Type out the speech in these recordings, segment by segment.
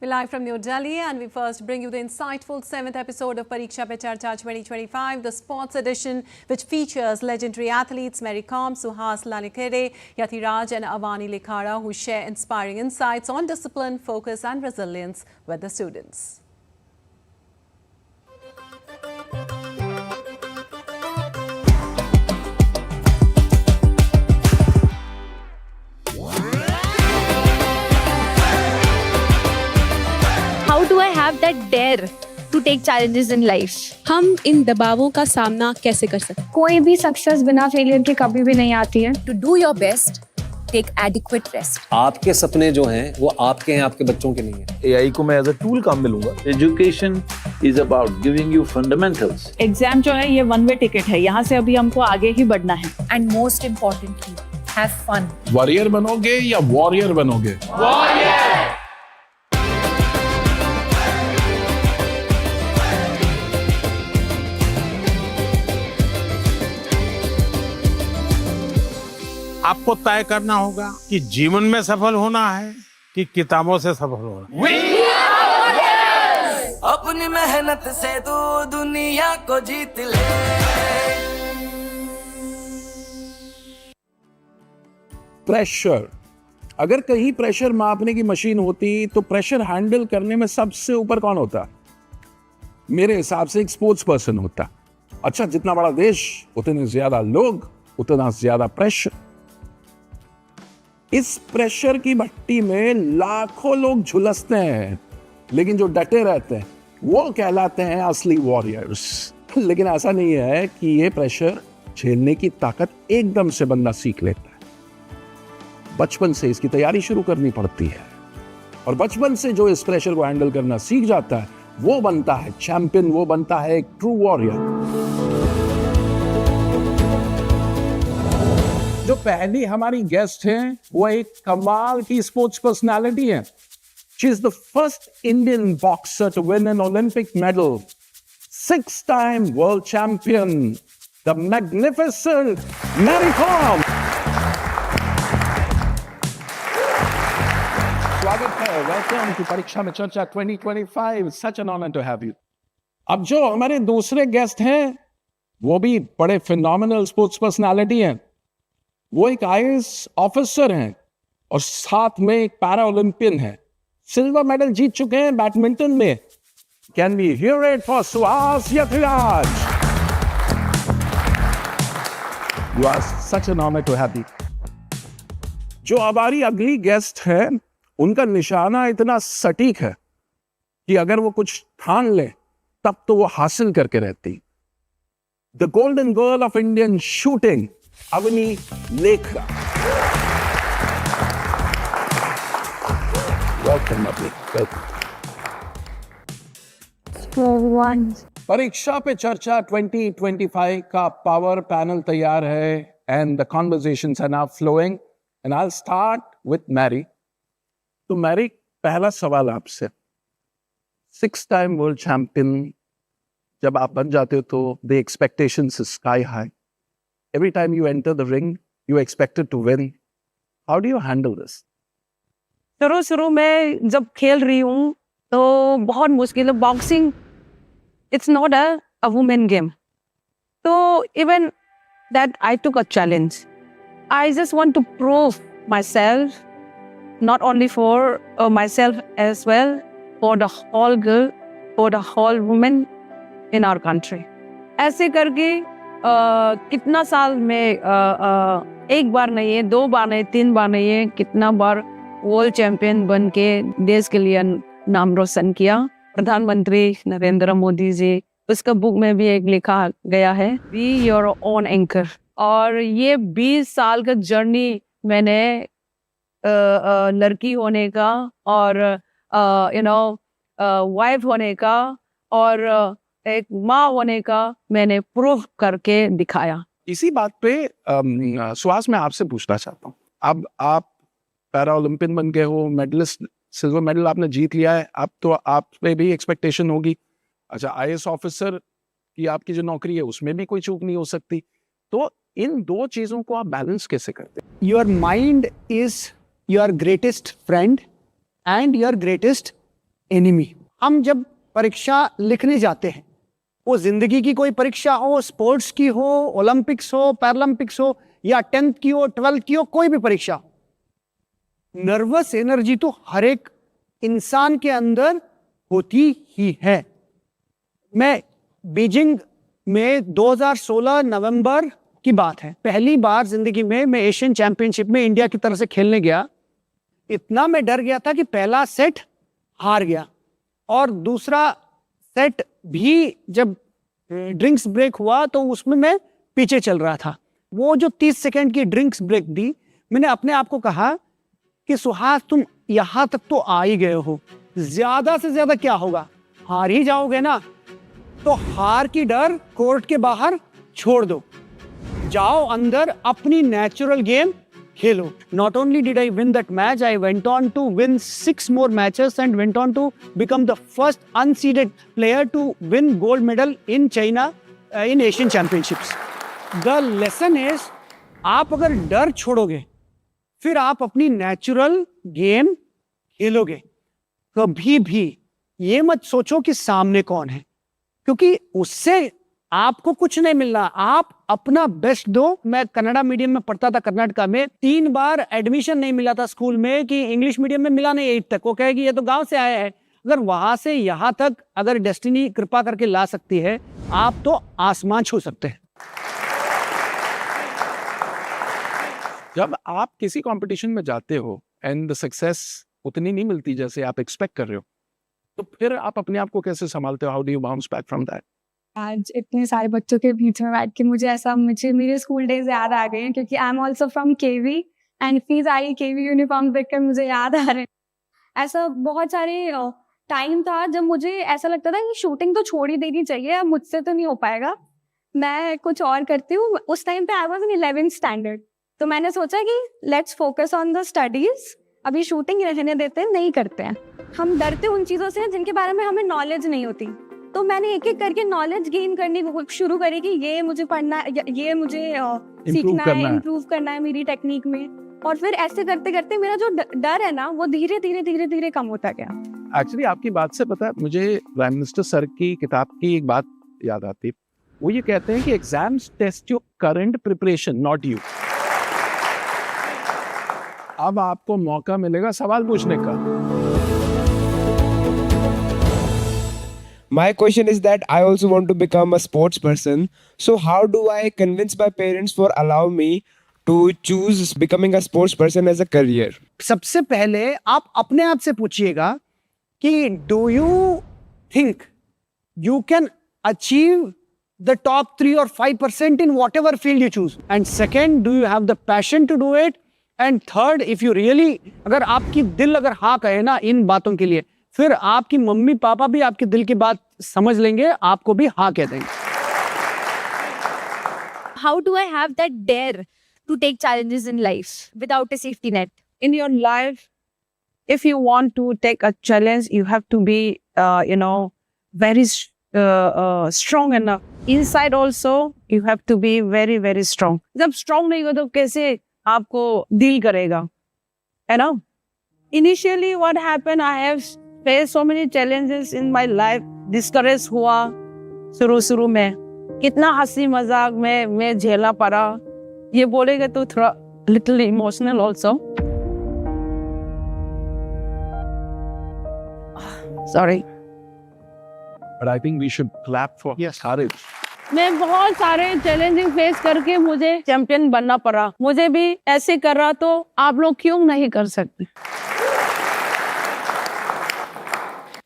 We're live from New Delhi and we first bring you the insightful 7th episode of Pariksha Pe Charcha 2025, the sports edition which features legendary athletes Mary Kom, Suhas Lalikere, Yathiraj and Avani Likhara who share inspiring insights on discipline, focus and resilience with the students. How do I have that dare to take challenges in life? हम इन दबावों का सामना कैसे कर सकते हैं? कोई भी सक्सेस बिना फेलियर के कभी भी नहीं आती है. To do your best, take adequate rest. आपके सपने जो हैं वो आपके हैं, आपके बच्चों के नहीं हैं. AI को मैं एज अ टूल काम में लूंगा. Education is about giving you fundamentals. Exam जो है ये वन वे टिकट है, यहाँ से अभी हमको आगे ही बढ़ना है. And most importantly, have fun. Warrior बनोगे या वॉरियर बनोगे? वॉरियर! आपको तय करना होगा कि जीवन में सफल होना है कि किताबों से सफल होना है. अपनी मेहनत से तू दुनिया को जीत ले. प्रेशर, अगर कहीं प्रेशर मापने की मशीन होती तो प्रेशर हैंडल करने में सबसे ऊपर कौन होता? मेरे हिसाब से एक स्पोर्ट्स पर्सन होता. अच्छा, जितना बड़ा देश उतने ज्यादा लोग, उतना ज्यादा प्रेशर. इस प्रेशर की भट्टी में लाखों लोग झुलसते हैं, लेकिन जो डटे रहते हैं वो कहलाते हैं असली वॉरियर्स. लेकिन ऐसा नहीं है कि ये प्रेशर झेलने की ताकत एकदम से बंदा सीख लेता है. बचपन से इसकी तैयारी शुरू करनी पड़ती है और बचपन से जो इस प्रेशर को हैंडल करना सीख जाता है वो बनता है चैंपियन, वो बनता है एक ट्रू वॉरियर. जो पहली हमारी गेस्ट हैं वो एक कमाल की स्पोर्ट्स पर्सनालिटी है. She is the first Indian boxer to win an Olympic medal, 6-time world champion, the magnificent Mary Kom. स्वागत है, welcome to Pariksha Pe Charcha 2025. Such an honour to have you. अब जो हमारे दूसरे गेस्ट हैं वो भी बड़े फिनोमिनल स्पोर्ट्स पर्सनालिटी हैं. वो एक आईएएस ऑफिसर हैं और साथ में एक पैरा ओलंपियन है. सिल्वर मेडल जीत चुके हैं बैडमिंटन में. Can we hear it for Suhas Yathiraj? You are such an honour to have you. जो हमारी अगली गेस्ट है उनका निशाना इतना सटीक है कि अगर वो कुछ ठान ले तब तो वो हासिल करके रहती. The golden girl of Indian shooting, Avani Likhara. Welcome, Avani. Welcome. everyone. परीक्षा पे चर्चा 2025 का पावर पैनल तैयार है and the conversations are now flowing and I'll start with Mary. तो मैरी, पहला सवाल आपसे. 6-time world champion जब आप बन जाते हो तो the expectations is sky high. Every time you enter the ring, you expected to win. How do you handle this? शुरू में जब खेल रही हूँ तो बहुत मुश्किल है. Boxing it's not a women game. तो even that I took a challenge. I just want to prove myself, not only for myself as well, for the whole girl, for the whole women in our country. ऐसे करके कितना साल में एक बार नहीं है, 2 बार नहीं, 3 बार नहीं है, कितना बार वर्ल्ड चैंपियन बन के देश के लिए नाम रोशन किया. प्रधानमंत्री नरेंद्र मोदी जी, उसका बुक में भी एक लिखा गया है, बी योर ओन एंकर. और ये 20 साल का जर्नी मैंने लड़की होने का और वाइफ होने का और एक माँ होने का मैंने प्रूव करके दिखाया. इसी बात पे सुहास मैं आपसे पूछना चाहता हूँ. अब आप पैरा ओलंपियन बन गए हो, मेडलिस्ट, सिल्वर मेडल आपने जीत लिया है. अब तो आप पे भी एक्सपेक्टेशन होगी. अच्छा, आईएएस ऑफिसर की आपकी जो नौकरी है उसमें भी कोई चूक नहीं हो सकती. तो इन दो चीजों को आप बैलेंस कैसे करते हैं? Your mind is your greatest friend and your greatest enemy. हम जब परीक्षा लिखने जाते हैं, वो जिंदगी की कोई परीक्षा हो, स्पोर्ट्स की हो, ओलंपिक्स हो, पैरालंपिक्स हो, या 10th की हो, 12th की हो, कोई भी परीक्षा हो, नर्वस एनर्जी तो हर एक इंसान के अंदर होती ही है। मैं बीजिंग में 2016 नवंबर की बात है, पहली बार जिंदगी में मैं एशियन चैंपियनशिप में इंडिया की तरफ से खेलने गया। इतना मैं डर गया था कि पहला सेट हार गया, और दूसरा सेट भी जब ड्रिंक्स ब्रेक हुआ तो उसमें मैं पीछे चल रहा था। वो जो 30 सेकंड की ड्रिंक्स ब्रेक दी, मैंने अपने आप को कहा कि सुहास तुम यहां तक तो आ ही गए हो, ज्यादा से ज्यादा क्या होगा, हार ही जाओगे ना, तो हार की डर कोर्ट के बाहर छोड़ दो, जाओ अंदर अपनी natural game Khelo. Not only did I win that match, I went on to win 6 more matches and went on to become the first unseeded player to win gold medal in China in Asian Championships. The lesson is, आप अगर डर छोड़ोगे फिर आप अपनी natural game खेलोगे। कभी भी ये मत सोचो कि सामने कौन है, क्योंकि उससे आपको कुछ नहीं मिलना, आप अपना बेस्ट दो। मैं कन्नड़ा मीडियम में पढ़ता था कर्नाटका में, 3 बार एडमिशन नहीं मिला था स्कूल में, कि इंग्लिश मीडियम में मिला नहीं 8 तक। वो कहेगी ये तो गांव से आया है। अगर वहां से यहां तक अगर डेस्टिनी कृपा करके ला सकती है, आप तो आसमान छू सकते हैं। जब आप किसी कंपटीशन में जाते हो एंड द सक्सेस उतनी नहीं मिलती जैसे आप एक्सपेक्ट कर रहे हो, तो फिर आप अपने आप को कैसे संभालते हो? How do you bounce back from that? आज इतने सारे बच्चों के बीच में बैठ के मुझे मेरे स्कूल डेज याद आ गए हैं, क्योंकि I am also from KV and please I KV uniform देखकर मुझे याद आ रहे हैं। ऐसा बहुत सारे टाइम था जब मुझे ऐसा लगता था कि शूटिंग तो छोड़ ही देनी चाहिए, अब मुझसे तो नहीं हो पाएगा, मैं कुछ और करती हूँ। उस टाइम पे I was in 11th standard, तो मैंने सोचा कि let's focus on the studies, अभी शूटिंग रहने देते हैं, नहीं करते हैं। हम डरते उन चीज़ों से जिनके बारे में हमें नॉलेज नहीं होती, तो मैंने एक एक करके नॉलेज गेन करनी शुरू करी कि ये मुझे पढ़ना है, ये मुझे सीखना है, इम्प्रूव करना है मेरी टेक्निक में। और फिर ऐसे करते करते मेरा जो डर है ना, वो धीरे धीरे कम होता गया। एक्चुअली आपकी बात से पता है मुझे प्राइम मिनिस्टर सर की किताब की एक बात याद आती है। वो ये कहते हैं कि exams test your current preparation, not you. अब आपको मौका मिलेगा सवाल पूछने का। My question is that I also want to become a sports person. So how do I convince my parents for allow me to choose becoming a sports person as a career? सबसे पहले आप अपने आप से पूछिएगा कि do you think you can achieve the top 3 or 5% in whatever field you choose? And second, do you have the passion to do it? And third, if you really, अगर आपकी दिल अगर हाँ कहे ना इन बातों के लिए, फिर आपकी मम्मी पापा भी आपके दिल की बात समझ लेंगे, आपको भी हाँ कह देंगे। How do I have that dare to take challenges in life without a safety net? In your life, if you want to take a challenge, you have to be, very strong enough. Inside also, you have to be very, very strong. जब strong नहीं हो तो कैसे आपको deal करेगा, है ना? Initially, what happened? I have faced so many challenges in my life. Discouraged हुआ शुरू में, कितना हंसी मजाक में मैं झेला पड़ा। ये बोलेगा तो थोड़ा little emotional also. Sorry. But I think we should clap for courage. मैं बहुत सारे चैलेंजिंग फेस करके मुझे चैंपियन बनना पड़ा। मुझे भी ऐसे कर रहा तो आप लोग क्यों नहीं कर सकते?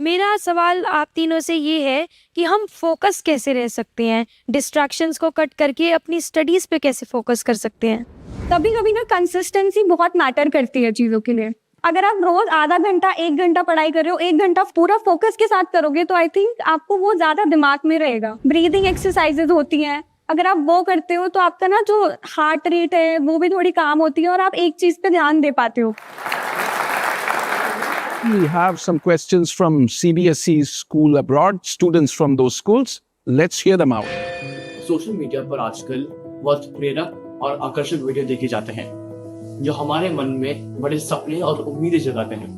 मेरा सवाल आप तीनों से ये है कि हम फोकस कैसे रह सकते हैं, डिस्ट्रैक्शंस को कट करके अपनी स्टडीज पे कैसे फोकस कर सकते हैं? कभी कभी ना कंसिस्टेंसी बहुत मैटर करती है चीज़ों के लिए। अगर आप रोज आधा घंटा 1 घंटा पढ़ाई कर रहे हो, 1 घंटा पूरा फोकस के साथ करोगे तो आई थिंक आपको वो ज्यादा दिमाग में रहेगा। ब्रीदिंग एक्सरसाइजेज होती हैं, अगर आप वो करते हो तो आपका ना जो हार्ट रेट है वो भी थोड़ी काम होती है और आप एक चीज पे ध्यान दे पाते हो। We have some questions from CBSE school abroad, students from those schools. Let's hear them out. Social media पर आजकल बहुत प्रेरक और आकर्षक वीडियो देखे जाते हैं जो हमारे मन में बड़े सपने और उम्मीदें जगाते हैं,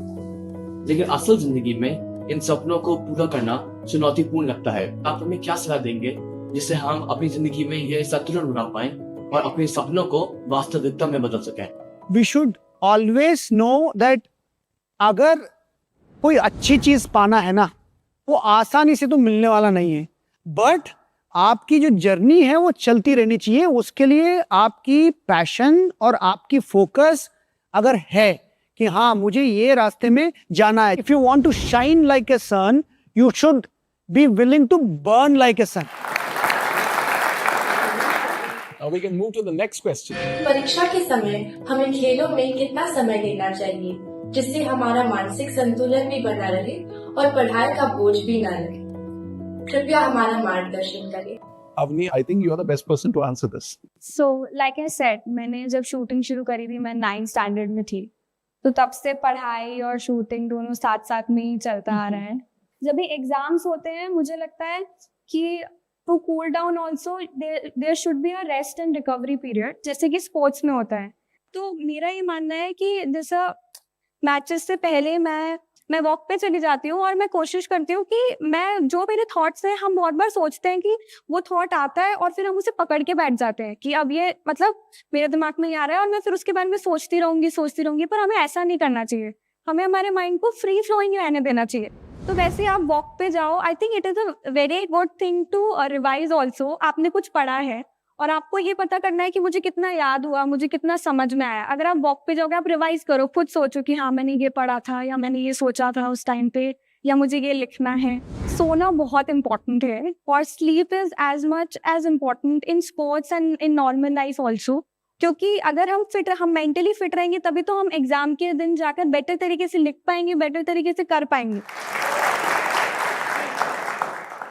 लेकिन असल जिंदगी में इन सपनों को पूरा करना चुनौतीपूर्ण लगता है। आप हमें क्या सलाह देंगे जिससे हम अपनी जिंदगी में ये संतुलन बना पाएं और अपने सपनों को वास्तविकता में बदल सकें? We should always know that अगर कोई अच्छी चीज पाना है ना, वो आसानी से तो मिलने वाला नहीं है, बट आपकी जो जर्नी है वो चलती रहनी चाहिए। उसके लिए आपकी पैशन और आपकी फोकस अगर है कि हाँ मुझे ये रास्ते में जाना है, if you want to shine like a sun, you should be willing to burn like a sun. Now we can move to the next question. परीक्षा के समय हमें खेलों में कितना समय देना चाहिए जिससे हमारा मानसिक संतुलन भी बना रहे और पढ़ाई का बोझ भी न रहे? कृपया हमारा मार्गदर्शन करें। Avni, I think you are the best person to answer this. So, like I said, मैंने जब शूटिंग शुरू करी थी मैं 9th स्टैंडर्ड में थी, तो तब से पढ़ाई और शूटिंग दोनों साथ साथ में ही चलता आ रहा है। जब भी एग्जाम्स होते हैं मुझे लगता है कि to cool down also there should be a rest and recovery period, जैसे कि स्पोर्ट्स में होता है। तो मेरा ये मानना है कि जैसा मैचेस से पहले मैं वॉक पे चली जाती हूँ और मैं कोशिश करती हूँ कि मैं जो मेरे थॉट्स हैं, हम बहुत बार सोचते हैं कि वो थॉट आता है और फिर हम उसे पकड़ के बैठ जाते हैं कि अब ये मतलब मेरे दिमाग में ही आ रहा है और मैं फिर उसके बारे में सोचती रहूंगी, पर हमें ऐसा नहीं करना चाहिए। हमें हमारे माइंड को फ्री फ्लोइंग रहने देना चाहिए। तो वैसे आप वॉक पे जाओ, I think it is a very good thing to revise also. आपने कुछ पढ़ा है और आपको ये पता करना है कि मुझे कितना याद हुआ, मुझे कितना समझ में आया। अगर आप वॉक पे जाओगे, आप रिवाइज करो, खुद सोचो कि हाँ मैंने ये पढ़ा था या मैंने ये सोचा था उस टाइम पे, या मुझे ये लिखना है। सोना बहुत इंपॉर्टेंट है और sleep is as much as important in sports and in normal life also, क्योंकि अगर हम मेंटली फिट रहेंगे तभी तो हम एग्जाम के दिन जाकर बेटर तरीके से लिख पाएंगे, बेटर तरीके से कर पाएंगे।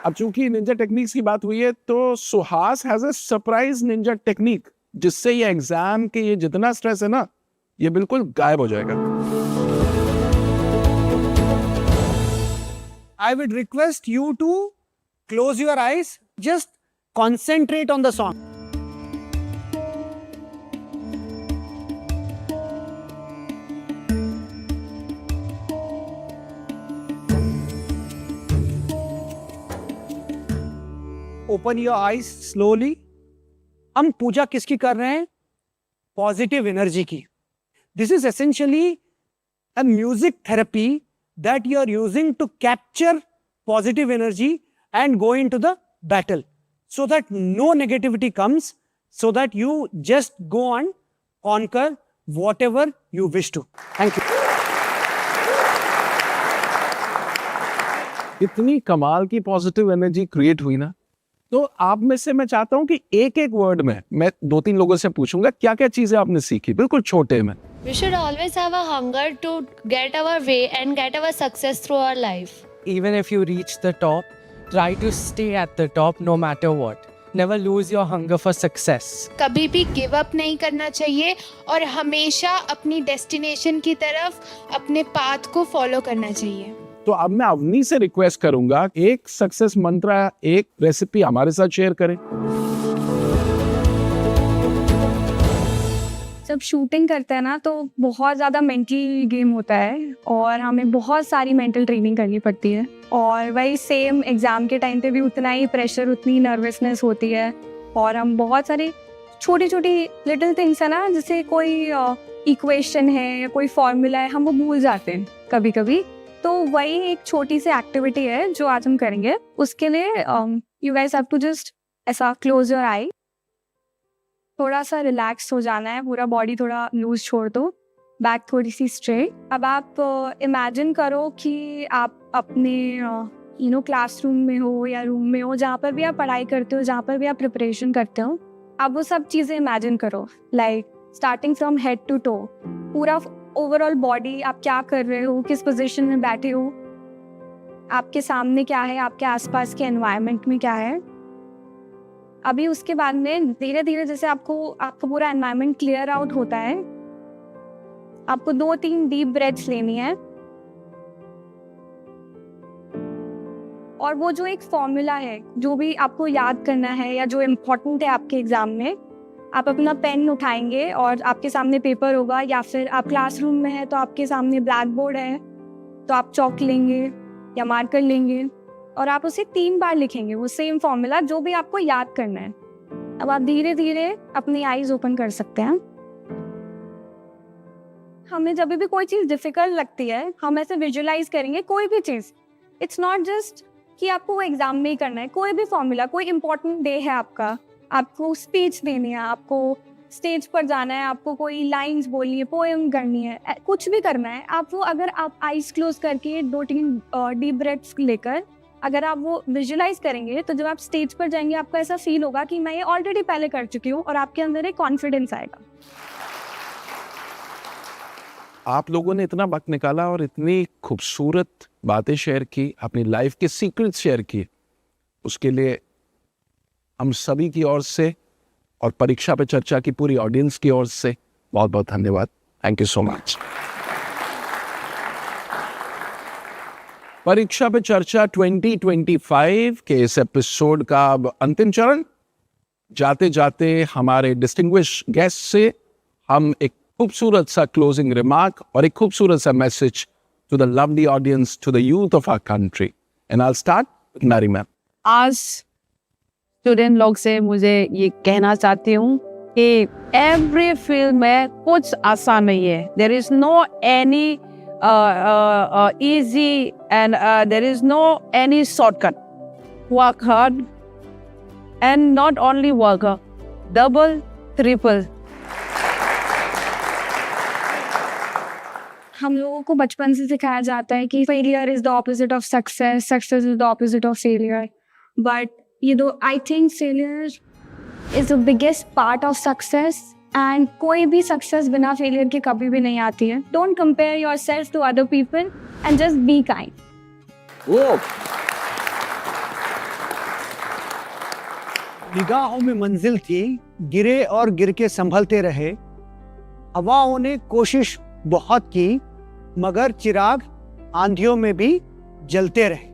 अब चूंकि निंजा टेक्निक्स की बात हुई है तो Suhas has a surprise Ninja technique जिससे ये एग्जाम के ये जितना स्ट्रेस है ना ये बिल्कुल गायब हो जाएगा। I would request you to close your eyes, just concentrate on the song. Open your eyes slowly. हम पूजा किसकी कर रहे हैं? पॉजिटिव एनर्जी की। This is essentially a music therapy that you are using to capture positive energy and go into the battle so that no negativity comes, so that you just go and conquer whatever you wish to. Thank you. इतनी कमाल की positive energy create हुई ना, तो आप में से मैं चाहता हूं कि एक एक वर्ड में मैं 2-3 लोगों से पूछूंगा क्या क्या चीजें आपने सीखी, बिल्कुल छोटे में। We should always have a hunger to get our way and get our success through our life. Even if you reach the top, try to stay at the top no matter what. Never lose your hunger for success. कभी भी give up नहीं करना चाहिए और हमेशा अपनी destination की तरफ अपने पाथ को फॉलो करना चाहिए। तो अब मैं अवनी से रिक्वेस्ट करूंगा एक सक्सेस मंत्र, एक रेसिपी हमारे साथ शेयर करें। जब शूटिंग करते हैं ना तो बहुत ज़्यादा मेंटल गेम होता है और हमें बहुत सारी मेंटल ट्रेनिंग करनी पड़ती है, और वही सेम एग्ज़ाम के टाइम पे भी उतना ही प्रेशर, उतनी नर्वसनेस होती है, और हम बहुत सारी छोटी छोटी लिटिल थिंग्स है ना, जैसे कोई इक्वेशन है या कोई फॉर्मूला है, हम वो भूल जाते हैं कभी कभी। तो वही एक छोटी सी एक्टिविटी है जो आज हम करेंगे। उसके लिए you guys have to just ऐसा क्लोज योर आई, थोड़ा सा रिलैक्स हो जाना है, पूरा बॉडी थोड़ा लूज छोड़ दो, बैक थोड़ी सी स्ट्रेट। अब आप इमेजिन करो कि आप अपने क्लासरूम में हो या रूम में हो, जहाँ पर भी आप पढ़ाई करते हो, जहाँ पर भी आप प्रिपरेशन करते हो, आप वो सब चीज़ें इमेजिन करो, like starting from head to toe, पूरा ओवरऑल बॉडी, आप क्या कर रहे हो, किस पोजीशन में बैठे हो, आपके सामने क्या है, आपके आसपास के एनवायरनमेंट में क्या है। अभी उसके बाद में धीरे धीरे जैसे आपका पूरा एनवायरनमेंट क्लियर आउट होता है, आपको 2-3 डीप ब्रेथ्स लेनी है, और वो जो एक फॉर्मूला है जो भी आपको याद करना है या जो इम्पोर्टेंट है आपके एग्जाम में, आप अपना पेन उठाएंगे और आपके सामने पेपर होगा, या फिर आप क्लासरूम में है तो आपके सामने ब्लैक बोर्ड है तो आप चॉक लेंगे या मार्कर लेंगे और आप उसे 3 बार लिखेंगे, वो सेम फॉर्मूला जो भी आपको याद करना है। अब आप धीरे धीरे अपनी आईज ओपन कर सकते हैं। हमें जब भी कोई चीज़ डिफिकल्ट लगती है, हम ऐसे विजुअलाइज करेंगे कोई भी चीज़। इट्स नॉट जस्ट कि आपको वो एग्जाम में ही करना है, कोई भी फॉर्मूला, कोई इंपॉर्टेंट डे है आपका, आपको स्पीच देनी है, आपको स्टेज पर जाना है, आपको कोई लाइंस बोलनी है, पोएम करनी है, कुछ भी करना है, आप वो अगर आप आइज क्लोज करके 2-3 डीप ब्रेथ्स लेकर अगर आप वो विजुअलाइज करेंगे तो जब आप स्टेज पर जाएंगे आपको ऐसा फील होगा कि मैं ये ऑलरेडी पहले कर चुकी हूँ और आपके अंदर एक कॉन्फिडेंस आएगा। आप लोगों ने इतना वक्त निकाला और इतनी खूबसूरत बातें शेयर की, अपनी लाइफ के सीक्रेट्स शेयर किए, उसके लिए हम सभी की ओर से और परीक्षा पे चर्चा की पूरी ऑडियंस की ओर से बहुत बहुत धन्यवाद। Thank you so much. परीक्षा पे चर्चा 2025 के इस एपिसोड का अब अंतिम चरण। जाते जाते हमारे डिस्टिंग्विश गेस्ट से हम एक खूबसूरत सा क्लोजिंग रिमार्क और एक खूबसूरत सा message to the lovely audience, to the youth of our country, and I will start with Mary ma'am. आज स्टूडेंट लोग से मुझे ये कहना चाहती हूँ कि एवरी फील्ड में कुछ आसान नहीं है। There is no any easy and there is no any shortcut. Work hard and not only work hard, double, triple. हम लोगों को बचपन से सिखाया जाता है कि failure is the opposite of success, success is the opposite of failure, but I think failure is the biggest part of success. And कोई भी सक्सेस बिना फेलियर के कभी भी नहीं आती है। Don't compare yourself to other people and just be kind. निगाहों में मंजिल थी, गिरे और गिर के संभलते रहे। हवाओं ने कोशिश बहुत की, मगर चिराग आंधियों में भी जलते रहे।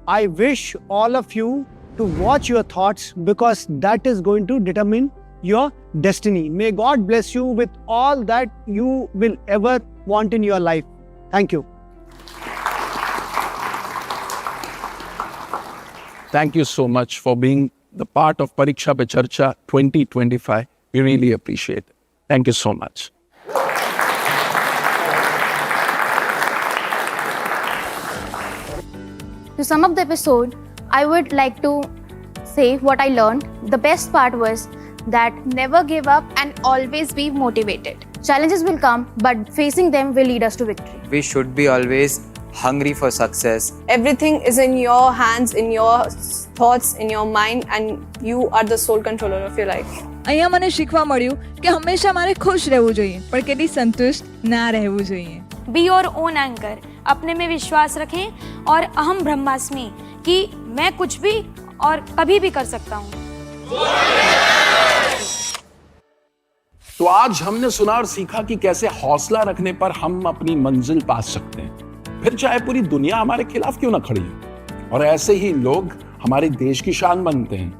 I wish all of you to watch your thoughts because that is going to determine your destiny. May God bless you with all that you will ever want in your life. Thank you. Thank you so much for being the part of Pariksha Pe Charcha 2025. We really appreciate it. Thank you so much. To sum up the episode, I would like to say what I learned. The best part was that never give up and always be motivated. Challenges will come, but facing them will lead us to victory. We should be always hungry for success. Everything is in your hands, in your thoughts, in your mind, and you are the sole controller of your life. અહીંયા મને શીખવા મળ્યું કે હંમેશા મારે ખુશ રહેવું જોઈએ, પણ કેટલી સંતુષ્ટ ના રહેવું જોઈએ. Be your own anchor. अपने में विश्वास रखें और अहम ब्रह्मास्मि कि मैं कुछ भी और कभी भी कर सकता हूँ। तो आज हमने सुना और सीखा कि कैसे हौसला रखने पर हम अपनी मंजिल पा सकते हैं, फिर चाहे पूरी दुनिया हमारे खिलाफ क्यों ना खड़ी हो। और ऐसे ही लोग हमारे देश की शान बनते हैं,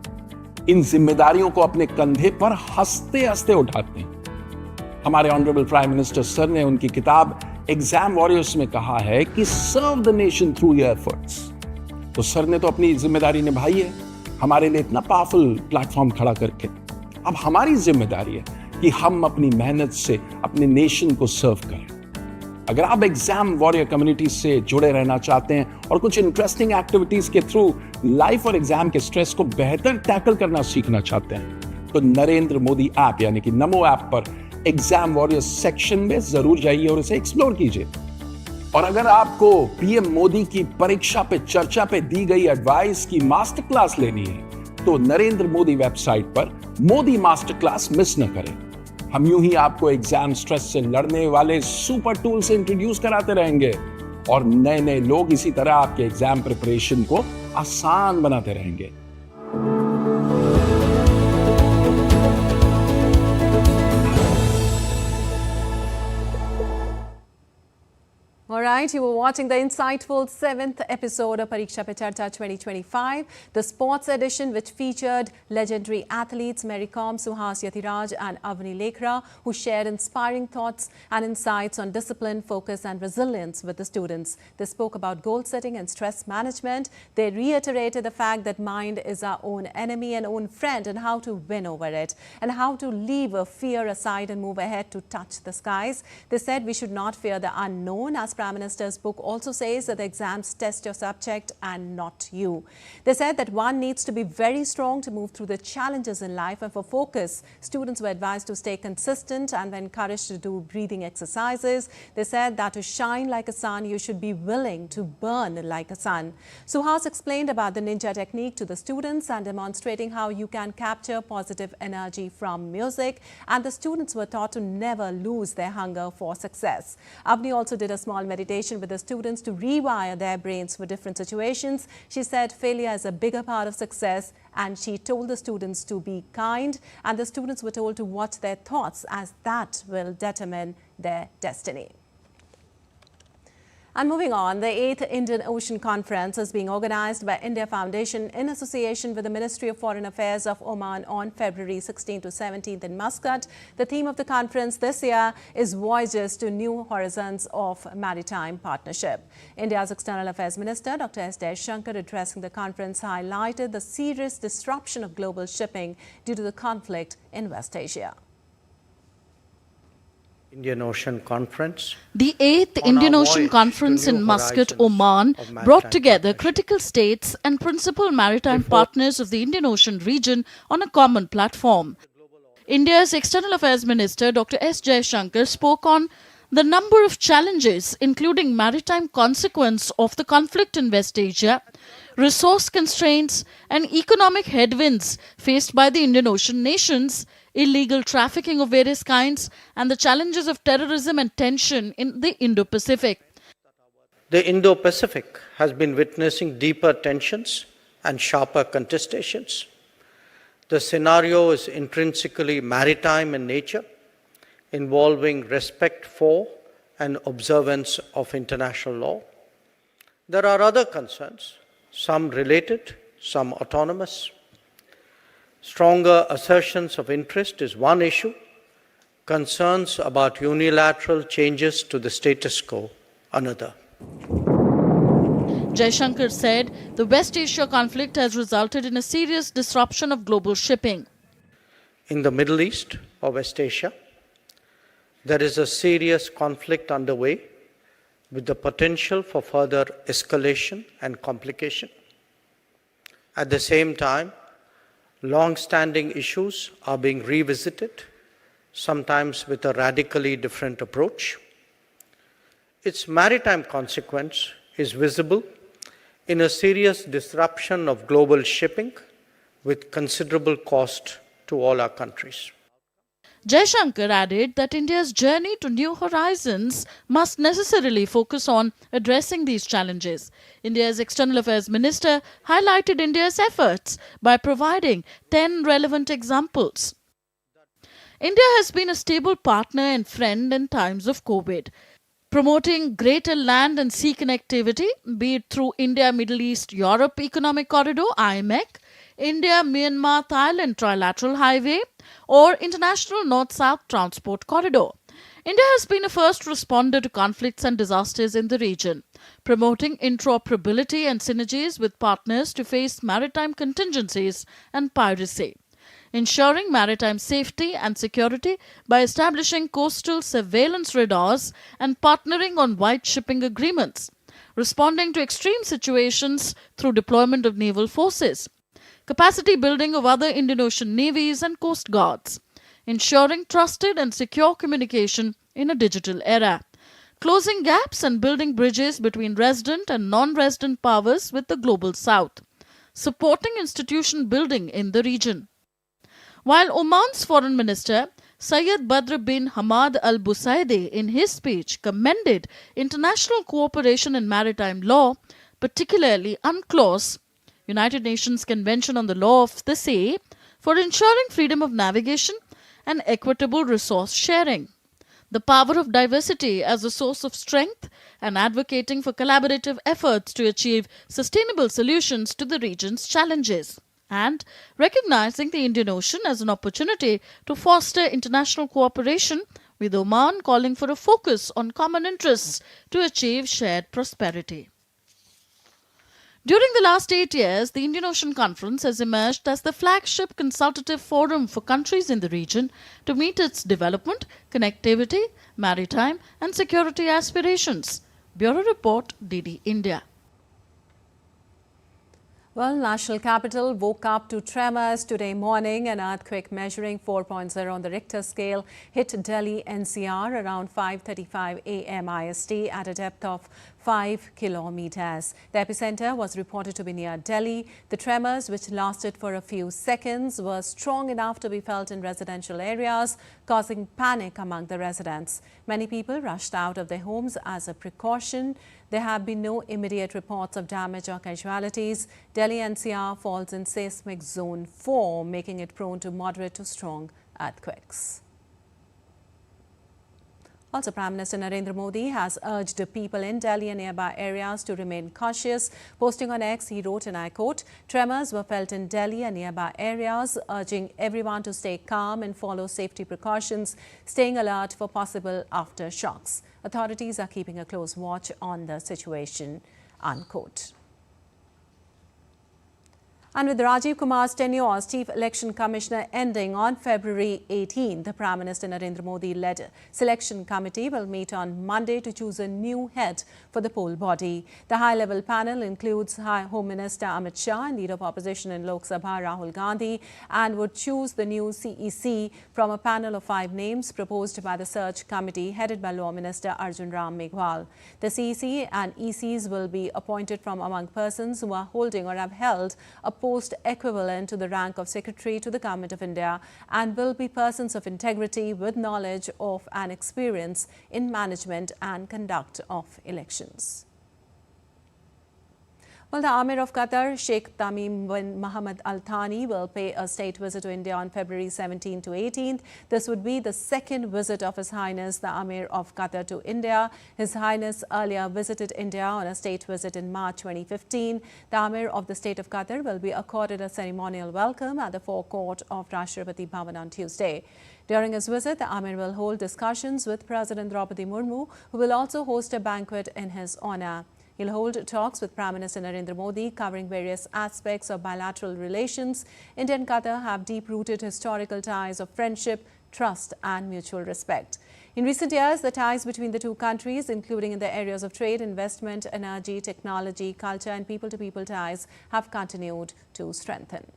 इन जिम्मेदारियों को अपने कंधे पर हंसते हंसते उठाते हैं। हमारे ऑनरेबल प्राइम मिनिस्टर सर ने उनकी किताब एग्जाम वॉरियर्स में कहा है कि serve the nation through your efforts. तो सर ने तो अपनी जिम्मेदारी निभाई है, हमारे लिए इतना पावरफुल प्लेटफॉर्म खड़ा करके। अब हमारी जिम्मेदारी है कि हम अपनी मेहनत से अपने नेशन को सर्व करें। अगर आप एग्जाम वॉरियर कम्युनिटी से जुड़े रहना चाहते हैं और कुछ इंटरेस्टिंग एक्टिविटीज के थ्रू लाइफ और एग्जाम के स्ट्रेस को बेहतर टैकल करना सीखना चाहते हैं, तो नरेंद्र मोदी ऐप यानी कि नमो ऐप पर एग्जाम वॉरियर सेक्शन में जरूर जाइए और इसे एक्सप्लोर कीजिए। और अगर आपको पीएम मोदी की परीक्षा पे चर्चा पे दी गई एडवाइस की मास्टर क्लास लेनी है तो नरेंद्र मोदी वेबसाइट पर मोदी मास्टर क्लास मिस न करें। हम यूं ही आपको एग्जाम स्ट्रेस से लड़ने वाले सुपर टूल से इंट्रोड्यूस कराते रहेंगे और नए नए लोग इसी तरह आपके एग्जाम प्रिपरेशन को आसान बनाते रहेंगे। All right, you were watching the insightful 7th episode of Pariksha Pe Charcha 2025, the sports edition which featured legendary athletes Mary Kom, Suhas Yathiraj and Avani Lekhra, who shared inspiring thoughts and insights on discipline, focus and resilience with the students. They spoke about goal setting and stress management. They reiterated the fact that mind is our own enemy and own friend, and how to win over it, and how to leave fear aside and move ahead to touch the skies. They said we should not fear the unknown, as Prime Minister's book also says that the exams test your subject and not you. They said that one needs to be very strong to move through the challenges in life, and for focus, students were advised to stay consistent and were encouraged to do breathing exercises. They said that to shine like a sun, you should be willing to burn like a sun. Suhas explained about the ninja technique to the students and demonstrating how you can capture positive energy from music, and the students were taught to never lose their hunger for success. Avni also did a small meditation with the students to rewire their brains for different situations. She said failure is a bigger part of success, and she told the students to be kind, and the students were told to watch their thoughts, as that will determine their destiny. And moving on, the 8th Indian Ocean Conference is being organized by India Foundation in association with the Ministry of Foreign Affairs of Oman on February 16 to 17th in Muscat. The theme of the conference this year is Voyages to New Horizons of Maritime Partnership. India's External Affairs Minister, Dr. S. Jaishankar, addressing the conference, highlighted the serious disruption of global shipping due to the conflict in West Asia. Indian Ocean Conference. The 8th Indian Ocean Conference in Muscat, Oman, brought together critical states and principal maritime partners of the Indian Ocean region on a common platform. India's External Affairs Minister, Dr. S. Jaishankar, spoke on the number of challenges, including maritime consequence of the conflict in West Asia, resource constraints and economic headwinds faced by the Indian Ocean nations, illegal trafficking of various kinds, and the challenges of terrorism and tension in the Indo-Pacific. The Indo-Pacific has been witnessing deeper tensions and sharper contestations. The scenario is intrinsically maritime in nature, involving respect for and observance of international law. There are other concerns, some related, some autonomous. Stronger assertions of interest is one issue, concerns about unilateral changes to the status quo another. Jaishankar said the West Asia conflict has resulted in a serious disruption of global shipping. In the Middle East or West Asia, there is a serious conflict underway with the potential for further escalation and complication. At the same time, long-standing issues are being revisited, sometimes with a radically different approach. Its maritime consequence is visible in a serious disruption of global shipping with considerable cost to all our countries. Jaishankar added that India's journey to new horizons must necessarily focus on addressing these challenges. India's External Affairs Minister highlighted India's efforts by providing 10 relevant examples. India has been a stable partner and friend in times of COVID, promoting greater land and sea connectivity, be it through India-Middle East-Europe Economic Corridor, IMEC, India-Myanmar-Thailand Trilateral Highway, or International North-South Transport Corridor. India has been a first responder to conflicts and disasters in the region, promoting interoperability and synergies with partners to face maritime contingencies and piracy, ensuring maritime safety and security by establishing coastal surveillance radars and partnering on wide shipping agreements, responding to extreme situations through deployment of naval forces, capacity building of other Indian Ocean navies and coast guards, ensuring trusted and secure communication in a digital era, closing gaps and building bridges between resident and non-resident powers with the global south, supporting institution building in the region. While Oman's Foreign Minister Syed Badr bin Hamad Al Busaidi in his speech commended international cooperation in maritime law, particularly UNCLOS, United Nations Convention on the Law of the Sea, for ensuring freedom of navigation and equitable resource sharing. the power of diversity as a source of strength and advocating for collaborative efforts to achieve sustainable solutions to the region's challenges, and recognizing the Indian Ocean as an opportunity to foster international cooperation, with Oman calling for a focus on common interests to achieve shared prosperity. During the last 8 years, the Indian Ocean Conference has emerged as the flagship consultative forum for countries in the region to meet its development, connectivity, maritime and security aspirations. Bureau Report, DD India. Well, national capital woke up to tremors today morning. An earthquake measuring 4.0 on the Richter scale hit Delhi NCR around 5:35 a.m. IST at a depth of 5 kilometers. The epicenter was reported to be near Delhi. The tremors, which lasted for a few seconds, were strong enough to be felt in residential areas, causing panic among the residents. Many people rushed out of their homes as a precaution. There have been no immediate reports of damage or casualties. Delhi NCR falls in seismic zone 4, making it prone to moderate to strong earthquakes. Also, Prime Minister Narendra Modi has urged people in Delhi and nearby areas to remain cautious. Posting on X, he wrote, and I quote, "Tremors were felt in Delhi and nearby areas, urging everyone to stay calm and follow safety precautions, staying alert for possible aftershocks. Authorities are keeping a close watch on the situation," unquote. And with Rajiv Kumar's tenure as Chief Election Commissioner ending on February 18, the Prime Minister Narendra Modi-led selection committee will meet on Monday to choose a new head for the poll body. The high-level panel includes Home Minister Amit Shah and Leader of Opposition in Lok Sabha Rahul Gandhi, and would choose the new CEC from a panel of 5 names proposed by the search committee headed by Law Minister Arjun Ram Meghwal. The CEC and ECs will be appointed from among persons who are holding or have held a post equivalent to the rank of Secretary to the Government of India, and will be persons of integrity with knowledge of and experience in management and conduct of elections. Well, the Amir of Qatar, Sheikh Tamim bin Mohammed Al Thani, will pay a state visit to India on February 17 to 18th. This would be the second visit of His Highness the Amir of Qatar to India. His Highness earlier visited India on a state visit in March 2015. The Amir of the State of Qatar will be accorded a ceremonial welcome at the forecourt of Rashtrapati Bhavan on Tuesday. During his visit, the Amir will hold discussions with President Draupadi Murmu, who will also host a banquet in his honor. He'll hold talks with Prime Minister Narendra Modi covering various aspects of bilateral relations. India and Qatar have deep-rooted historical ties of friendship, trust and mutual respect. In recent years, the ties between the two countries, including in the areas of trade, investment, energy, technology, culture and people-to-people ties, have continued to strengthen.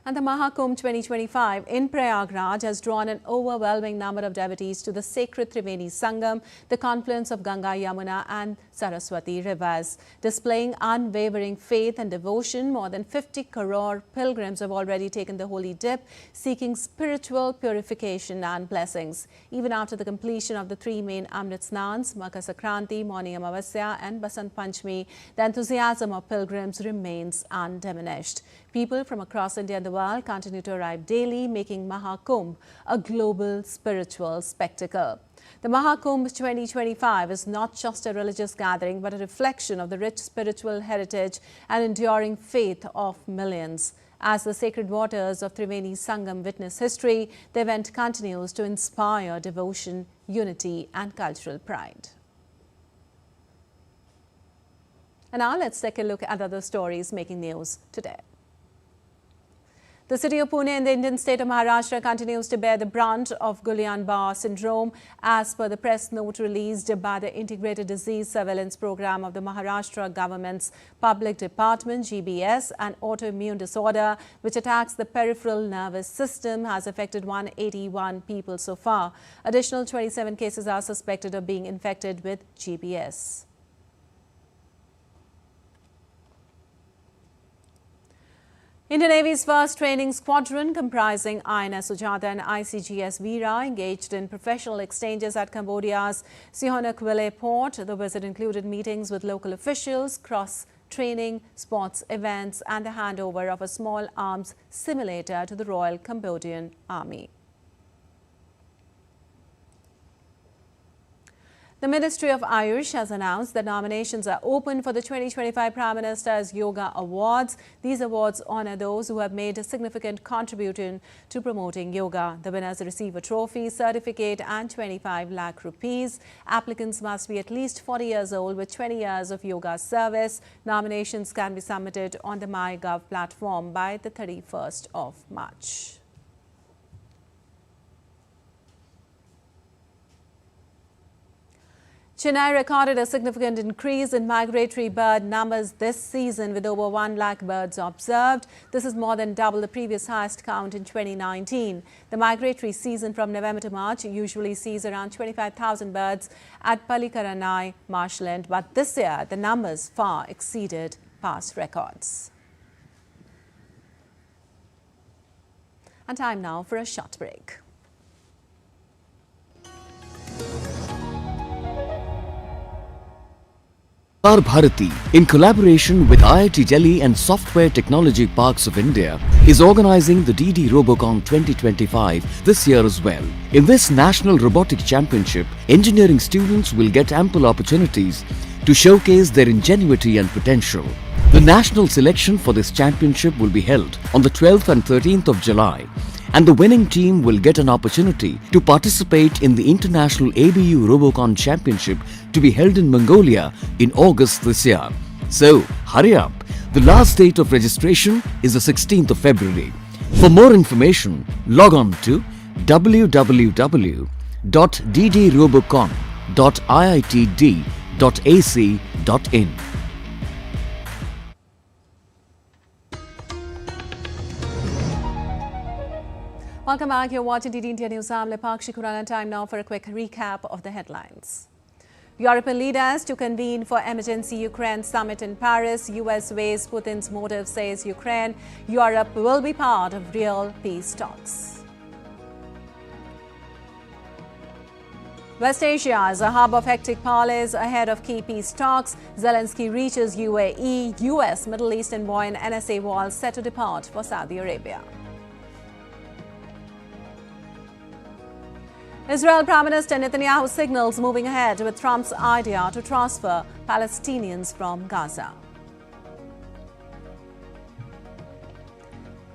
And the Mahakumbh 2025 in Prayagraj has drawn an overwhelming number of devotees to the sacred Triveni Sangam, the confluence of Ganga, Yamuna and Saraswati rivers. Displaying unwavering faith and devotion, more than 50 crore pilgrims have already taken the holy dip, seeking spiritual purification and blessings. Even after the completion of the 3 main Amrit Snans, Makar Sankranti, Morning Amavasya and Basant Panchami, the enthusiasm of pilgrims remains undiminished. People from across India and the world continue to arrive daily, making Mahakumbh a global spiritual spectacle. The Mahakumbh 2025 is not just a religious gathering, but a reflection of the rich spiritual heritage and enduring faith of millions. As the sacred waters of Triveni Sangam witness history, the event continues to inspire devotion, unity and cultural pride. And now let's take a look at other stories making news today. The city of Pune in the Indian state of Maharashtra continues to bear the brunt of Guillain-Barré syndrome, as per the press note released by the Integrated Disease Surveillance Program of the Maharashtra government's Public Department. GBS, an autoimmune disorder which attacks the peripheral nervous system, has affected 181 people so far. Additional 27 cases are suspected of being infected with GBS. Indian Navy's first training squadron, comprising INS Sujata and ICGS Veera, engaged in professional exchanges at Cambodia's Sihanoukville port. The visit included meetings with local officials, cross-training, sports events and the handover of a small arms simulator to the Royal Cambodian Army. The Ministry of Ayush has announced that nominations are open for the 2025 Prime Minister's Yoga Awards. These awards honor those who have made a significant contribution to promoting yoga. The winners receive a trophy, certificate and 25 lakh rupees. Applicants must be at least 40 years old with 20 years of yoga service. Nominations can be submitted on the MyGov platform by the 31st of March. Chennai recorded a significant increase in migratory bird numbers this season with over 1 lakh birds observed. This is more than double the previous highest count in 2019. The migratory season from November to March usually sees around 25,000 birds at Pallikaranai marshland, but this year the numbers far exceeded past records. And time now for a short break. Prasar Bharati, in collaboration with IIT Delhi and Software Technology Parks of India, is organizing the DD Robocon 2025 this year as well. In this National Robotics Championship, engineering students will get ample opportunities to showcase their ingenuity and potential. The national selection for this championship will be held on the 12th and 13th of July, and the winning team will get an opportunity to participate in the International ABU Robocon Championship to be held in Mongolia in August this year. So, hurry up. The last date of registration is the 16th of February. For more information, log on to www.ddrobocon.iitd.ac.in. Welcome back. You're watching DD India News. I'm Lepakshi Khurana. Time now for a quick recap of the headlines. European leaders to convene for emergency Ukraine summit in Paris. US weighs Putin's motive, says Ukraine. Europe will be part of real peace talks. West Asia is a hub of hectic parleys ahead of key peace talks. Zelensky reaches UAE. US Middle East envoy and NSA wall set to depart for Saudi Arabia. Israel Prime Minister Netanyahu signals moving ahead with Trump's idea to transfer Palestinians from Gaza.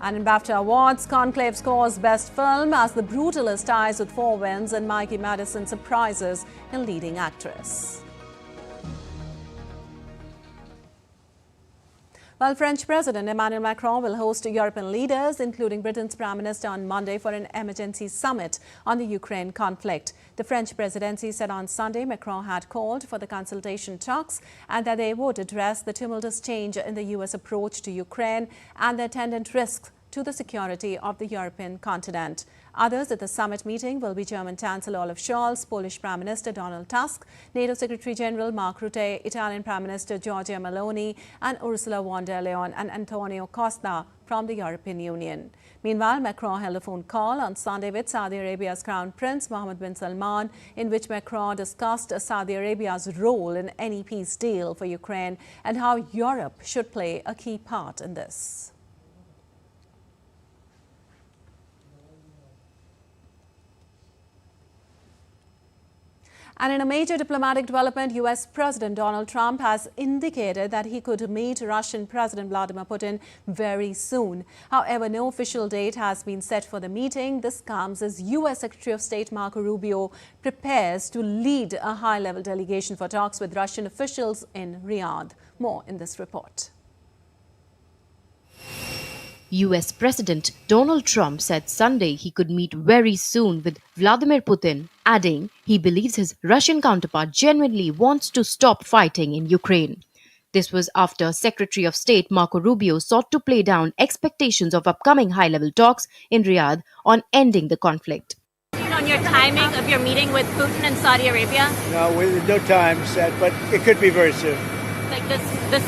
And in BAFTA Awards, Conclave scores Best Film as The Brutalist ties with 4 wins and Mikey Madison surprises in leading actress. Well, French President Emmanuel Macron will host European leaders, including Britain's Prime Minister, on Monday for an emergency summit on the Ukraine conflict. The French presidency said on Sunday Macron had called for the consultation talks and that they would address the tumultuous change in the US approach to Ukraine and the attendant risks to the security of the European continent. Others at the summit meeting will be German Chancellor Olaf Scholz, Polish Prime Minister Donald Tusk, NATO Secretary General Mark Rutte, Italian Prime Minister Giorgia Meloni, and Ursula von der Leyen and Antonio Costa from the European Union. Meanwhile, Macron held a phone call on Sunday with Saudi Arabia's Crown Prince Mohammed bin Salman, in which Macron discussed Saudi Arabia's role in any peace deal for Ukraine and how Europe should play a key part in this. And in a major diplomatic development, US President Donald Trump has indicated that he could meet Russian President Vladimir Putin very soon. However, no official date has been set for the meeting. This comes as US Secretary of State Marco Rubio prepares to lead a high-level delegation for talks with Russian officials in Riyadh. More in this report. US President Donald Trump said Sunday he could meet very soon with Vladimir Putin, adding he believes his Russian counterpart genuinely wants to stop fighting in Ukraine. This was after Secretary of State Marco Rubio sought to play down expectations of upcoming high-level talks in Riyadh on ending the conflict. On your timing of your meeting with Putin in Saudi Arabia? No, with no time set, but it could be very soon. Like this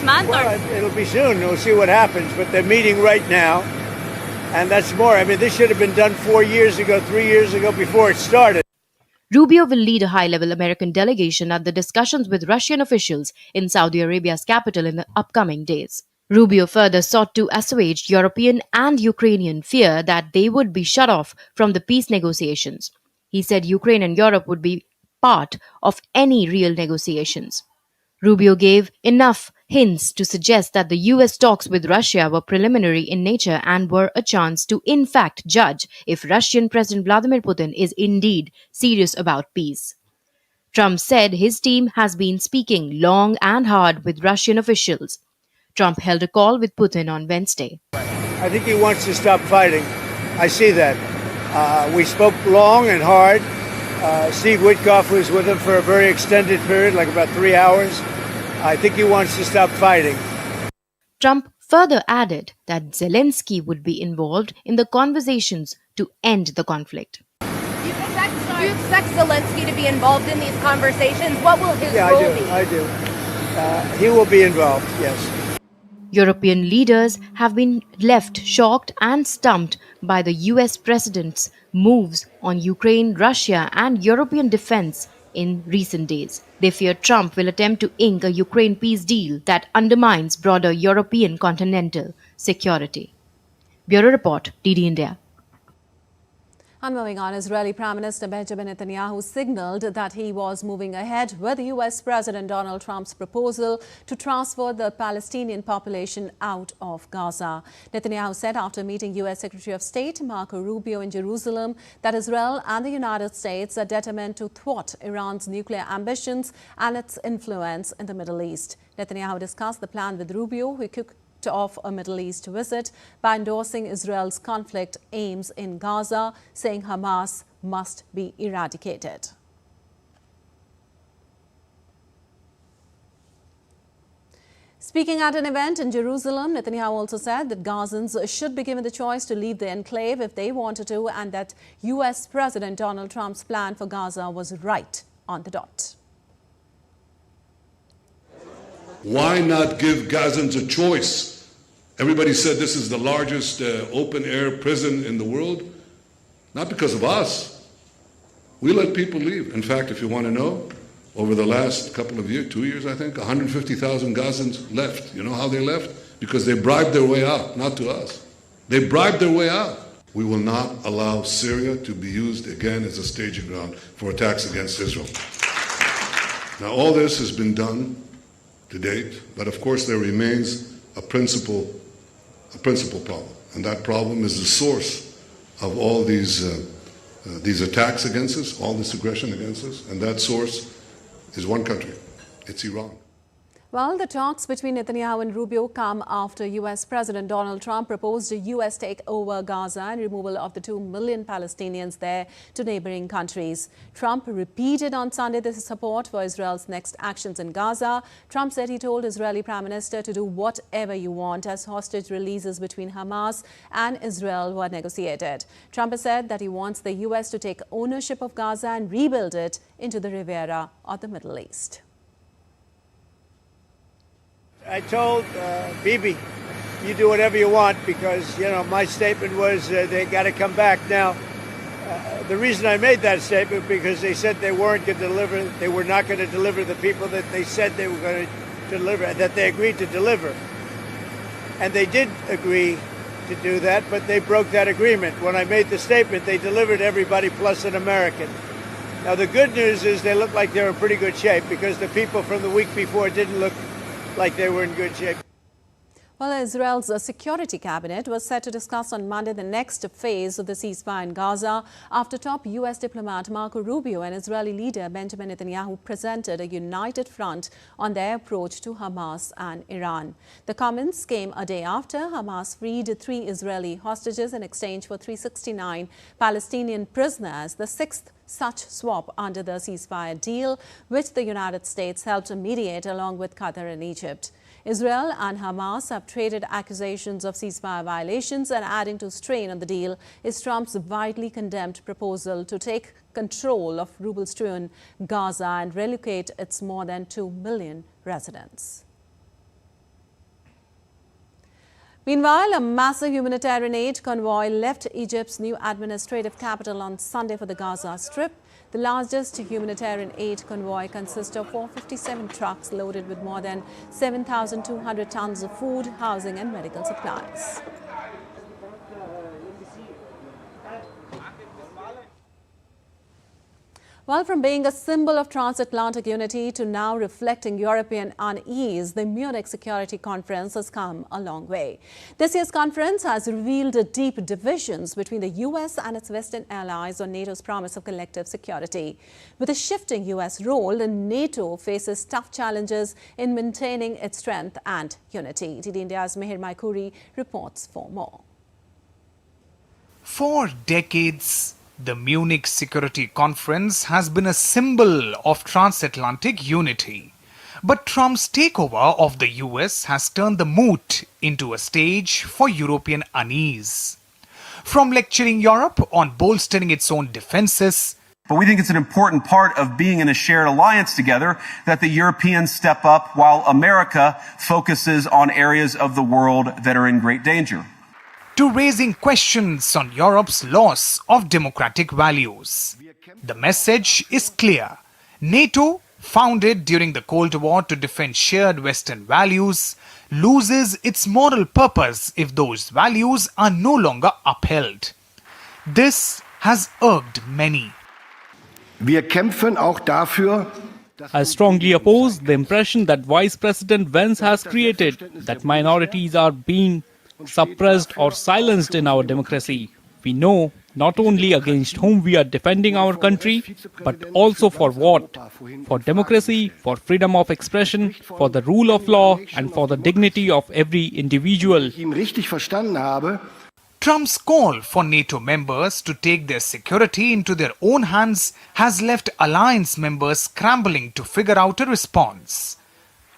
month? Well, or? It'll be soon. We'll see what happens. But they're meeting right now. And that's more. I mean, this should have been done 4 years ago, 3 years ago, before it started. Rubio will lead a high-level American delegation at the discussions with Russian officials in Saudi Arabia's capital in the upcoming days. Rubio further sought to assuage European and Ukrainian fear that they would be shut off from the peace negotiations. He said Ukraine and Europe would be part of any real negotiations. Rubio gave enough hints to suggest that the US talks with Russia were preliminary in nature and were a chance to in fact judge if Russian President Vladimir Putin is indeed serious about peace. Trump said his team has been speaking long and hard with Russian officials. Trump held a call with Putin on Wednesday. I think he wants to stop fighting. I see that. We spoke long and hard. Steve Witkoff was with him for a very extended period, like about 3 hours. I think he wants to stop fighting. Trump further added that Zelensky would be involved in the conversations to end the conflict. Do you expect Zelensky to be involved in these conversations? What will his role be? I do. He will be involved, yes. European leaders have been left shocked and stumped by the US president's moves on Ukraine, Russia, and European defense in recent days. They fear Trump will attempt to ink a Ukraine peace deal that undermines broader European continental security. Bureau Report, DD India. And moving on, Israeli Prime Minister Benjamin Netanyahu signaled that he was moving ahead with US President Donald Trump's proposal to transfer the Palestinian population out of Gaza. Netanyahu said after meeting US Secretary of State Marco Rubio in Jerusalem that Israel and the United States are determined to thwart Iran's nuclear ambitions and its influence in the Middle East. Netanyahu discussed the plan with Rubio, who kicked off a Middle East visit by endorsing Israel's conflict aims in Gaza, saying Hamas must be eradicated. Speaking at an event in Jerusalem, Netanyahu also said that Gazans should be given the choice to leave the enclave if they wanted to, and that US President Donald Trump's plan for Gaza was right on the dot. Why not give Gazans a choice? Everybody said this is the largest open-air prison in the world. Not because of us. We let people leave. In fact, if you want to know, over the last couple of years, 2 years I think, 150,000 Gazans left. You know how they left? Because they bribed their way out, not to us. They bribed their way out. We will not allow Syria to be used again as a staging ground for attacks against Israel. Now all this has been done to date, but of course there remains a principal problem, and that problem is the source of all these attacks against us, all this aggression against us, and that source is one country. It's Iran. Well, the talks between Netanyahu and Rubio come after US President Donald Trump proposed a US takeover Gaza and removal of the 2 million Palestinians there to neighboring countries. Trump repeated on Sunday his support for Israel's next actions in Gaza. Trump said he told Israeli Prime Minister to do whatever you want as hostage releases between Hamas and Israel were negotiated. Trump has said that he wants the US to take ownership of Gaza and rebuild it into the Riviera of the Middle East. I told Bibi, you do whatever you want because, you know, my statement was they got to come back. Now, the reason I made that statement because they said they weren't going to deliver, they were not going to deliver the people that they said they were going to deliver, that they agreed to deliver. And they did agree to do that, but they broke that agreement. When I made the statement, they delivered everybody plus an American. Now, the good news is they look like they're in pretty good shape because the people from the week before didn't look like they were in good shape. Well, Israel's security cabinet was set to discuss on Monday the next phase of the ceasefire in Gaza after top U.S. diplomat Marco Rubio and Israeli leader Benjamin Netanyahu presented a united front on their approach to Hamas and Iran. The comments came a day after Hamas freed 3 Israeli hostages in exchange for 369 Palestinian prisoners, the 6th such swap under the ceasefire deal, which the United States helped mediate along with Qatar and Egypt. Israel and Hamas have traded accusations of ceasefire violations, and adding to strain on the deal is Trump's widely condemned proposal to take control of Rubble-strewn Gaza and relocate its more than 2 million residents. Meanwhile, a massive humanitarian aid convoy left Egypt's new administrative capital on Sunday for the Gaza Strip. The largest humanitarian aid convoy consists of 457 trucks loaded with more than 7,200 tons of food, housing and medical supplies. Well, from being a symbol of transatlantic unity to now reflecting European unease, the Munich Security Conference has come a long way. This year's conference has revealed deep divisions between the US and its Western allies on NATO's promise of collective security. With a shifting US role, NATO faces tough challenges in maintaining its strength and unity. DD India's Mihir Maikuri reports for more. For decades, the Munich Security Conference has been a symbol of transatlantic unity. But Trump's takeover of the US has turned the moot into a stage for European unease. From lecturing Europe on bolstering its own defenses, but we think it's an important part of being in a shared alliance together that the Europeans step up while America focuses on areas of the world that are in great danger, to raising questions on Europe's loss of democratic values. The message is clear. NATO, founded during the Cold War to defend shared Western values, loses its moral purpose if those values are no longer upheld. This has irked many. I strongly oppose the impression that Vice President Vance has created that minorities are being suppressed or silenced in our democracy. We know not only against whom we are defending our country, but also for what? For democracy, for freedom of expression, for the rule of law, and for the dignity of every individual. Trump's call for NATO members to take their security into their own hands has left alliance members scrambling to figure out a response.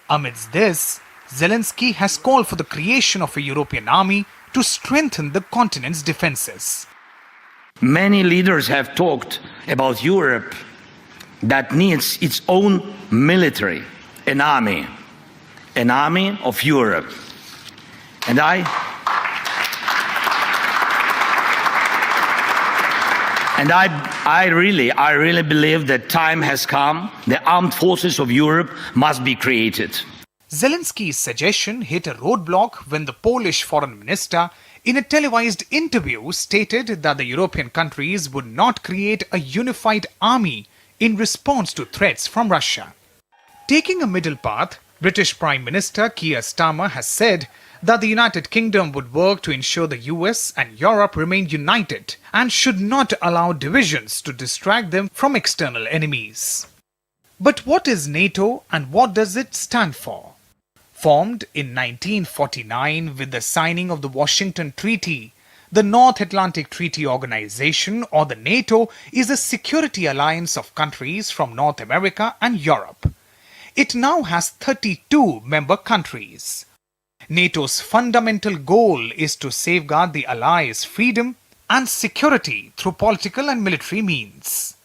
Amidst this, Zelensky has called for the creation of a European army to strengthen the continent's defenses. Many leaders have talked about Europe that needs its own military, an army of Europe. And I really believe that time has come. The armed forces of Europe must be created. Zelensky's suggestion hit a roadblock when the Polish foreign minister, in a televised interview, stated that the European countries would not create a unified army in response to threats from Russia. Taking a middle path, British Prime Minister Keir Starmer has said that the United Kingdom would work to ensure the US and Europe remain united and should not allow divisions to distract them from external enemies. But what is NATO and what does it stand for? Formed in 1949 with the signing of the Washington Treaty, the North Atlantic Treaty Organization, or the NATO, is a security alliance of countries from North America and Europe. It now has 32 member countries. NATO's fundamental goal is to safeguard the allies' freedom and security through political and military means.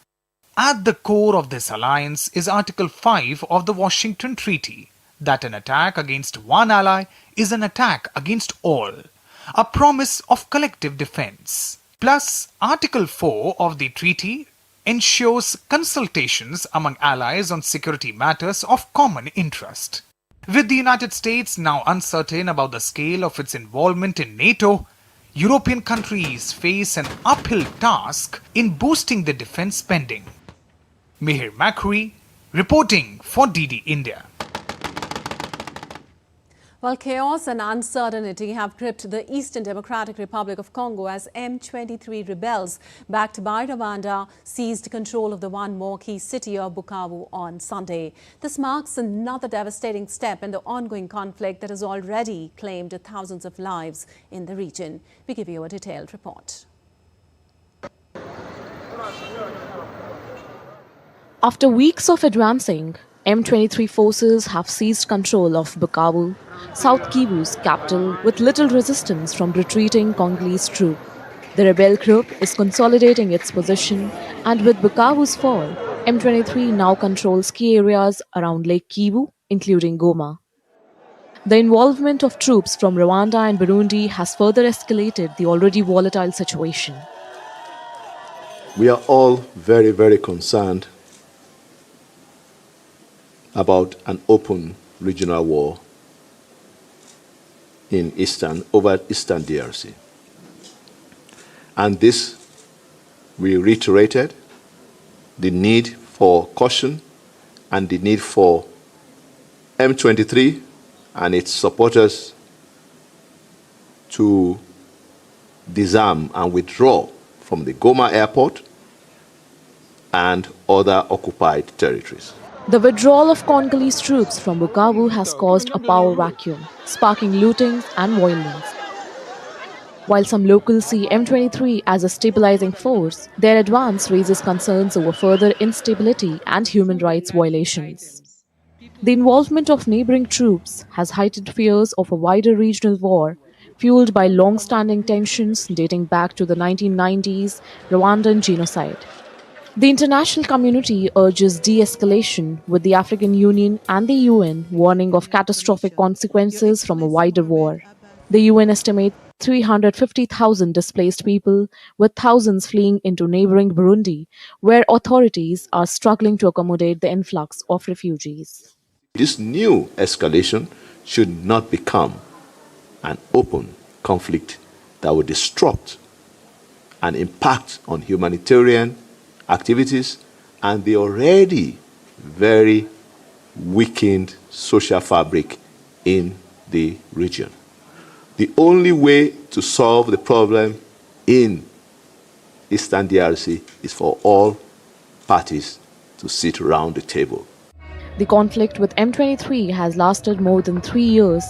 At the core of this alliance is Article 5 of the Washington Treaty, that an attack against one ally is an attack against all, a promise of collective defense. Plus, Article 4 of the treaty ensures consultations among allies on security matters of common interest. With the United States now uncertain about the scale of its involvement in NATO, European countries face an uphill task in boosting their defense spending. Mihir Maikuri, reporting for DD India. Well, chaos and uncertainty have gripped the Eastern Democratic Republic of Congo as M23 rebels, backed by Rwanda, seized control of the one more key city of Bukavu on Sunday. This marks another devastating step in the ongoing conflict that has already claimed thousands of lives in the region. We give you a detailed report. After weeks of advancing, M23 forces have seized control of Bukavu, South Kivu's capital, with little resistance from retreating Congolese troops. The rebel group is consolidating its position, and with Bukavu's fall, M23 now controls key areas around Lake Kivu, including Goma. The involvement of troops from Rwanda and Burundi has further escalated the already volatile situation. We are all very, very concerned about an open regional war over Eastern DRC. And this, we reiterated the need for caution and the need for M23 and its supporters to disarm and withdraw from the Goma airport and other occupied territories. The withdrawal of Congolese troops from Bukavu has caused a power vacuum, sparking lootings and violence. While some locals see M23 as a stabilizing force, their advance raises concerns over further instability and human rights violations. The involvement of neighboring troops has heightened fears of a wider regional war, fueled by long-standing tensions dating back to the 1990s Rwandan genocide. The international community urges de-escalation, with the African Union and the UN warning of catastrophic consequences from a wider war. The UN estimates 350,000 displaced people, with thousands fleeing into neighboring Burundi, where authorities are struggling to accommodate the influx of refugees. This new escalation should not become an open conflict that will disrupt and impact on humanitarian activities and the already very weakened social fabric in the region. The only way to solve the problem in Eastern DRC is for all parties to sit around the table. The conflict with M23 has lasted more than 3 years,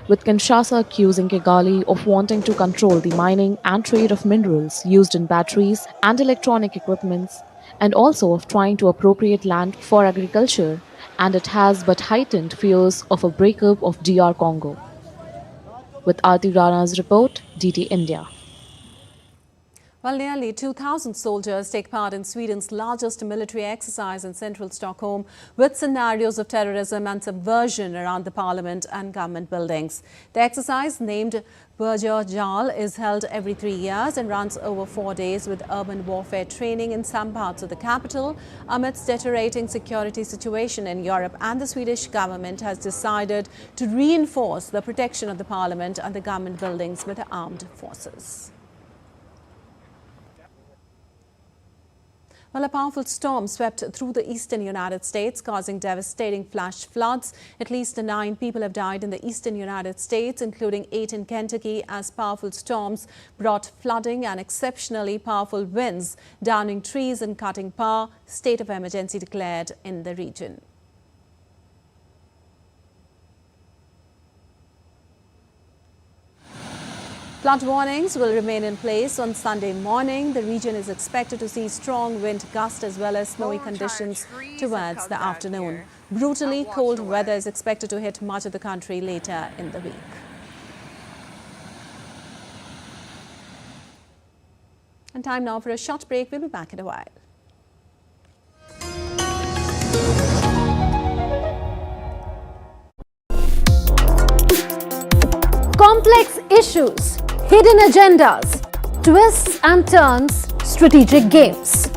with Kinshasa accusing Kigali of wanting to control the mining and trade of minerals used in batteries and electronic equipments, and also of trying to appropriate land for agriculture, and it has but heightened fears of a breakup of DR Congo. With Aarti Rana's report, DT India. Well, nearly 2,000 soldiers take part in Sweden's largest military exercise in central Stockholm, with scenarios of terrorism and subversion around the parliament and government buildings. The exercise, named Burger is held every 3 years and runs over 4 days, with urban warfare training in some parts of the capital amidst deteriorating security situation in Europe, and the Swedish government has decided to reinforce the protection of the parliament and the government buildings with the armed forces. Well, a powerful storm swept through the eastern United States, causing devastating flash floods. At least 9 people have died in the eastern United States, including 8 in Kentucky, as powerful storms brought flooding and exceptionally powerful winds, downing trees and cutting power. State of emergency declared in the region. Flood warnings will remain in place on Sunday morning. The region is expected to see strong wind gusts as well as snowy conditions towards the afternoon. Brutally cold weather is expected to hit much of the country later in the week. And time now for a short break. We'll be back in a while. Complex issues, hidden agendas, twists and turns, strategic games.